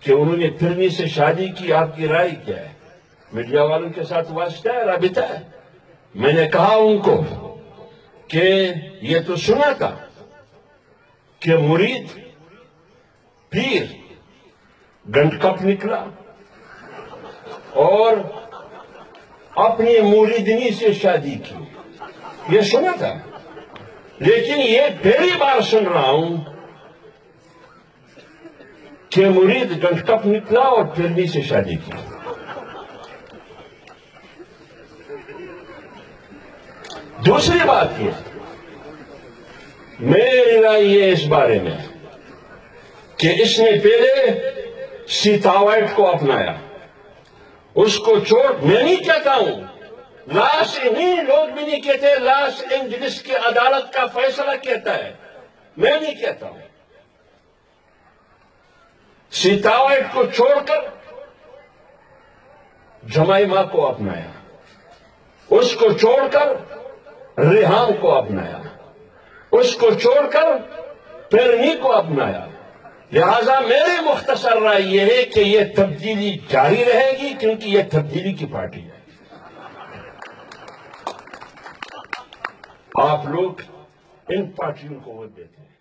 کہ انہوں نے پھرنی سے شادی کی، آپ کی رائے کیا ہے؟ میڈیا والوں کے ساتھ واسطہ ہے، رابطہ ہے؟ میں نے کہا ان کو کہ یہ تو سنا تھا کہ مرید پیر گنڈ کپ نکلا اور اپنی مریدنی سے شادی کی، یہ سنا تھا، لیکن یہ پہلی بار سن رہا ہوں کہ مرید گنڈ کپ نکلا اور پھرنی سے شادی کی۔ دوسری بات یہ، میری رائے یہ اس بارے میں کہ اس نے پہلے سیتاوائٹ کو اپنایا، اس کو چھوڑ، میں نہیں کہتا ہوں، لاس نہیں، لوگ بھی نہیں کہتے، لاس اینجلس کی عدالت کا فیصلہ کہتا ہے، میں نہیں کہتا ہوں، سیتاوائٹ کو چھوڑ کر جمائما کو اپنایا، اس کو چھوڑ کر ریحام کو اپنایا، اس کو چھوڑ کر پیرنی کو اپنایا۔ لہذا میرے مختصر رائے یہ ہے کہ یہ تبدیلی جاری رہے گی، کیونکہ یہ تبدیلی کی پارٹی ہے۔ آپ لوگ ان پارٹیوں کو ووٹ دیتے ہیں۔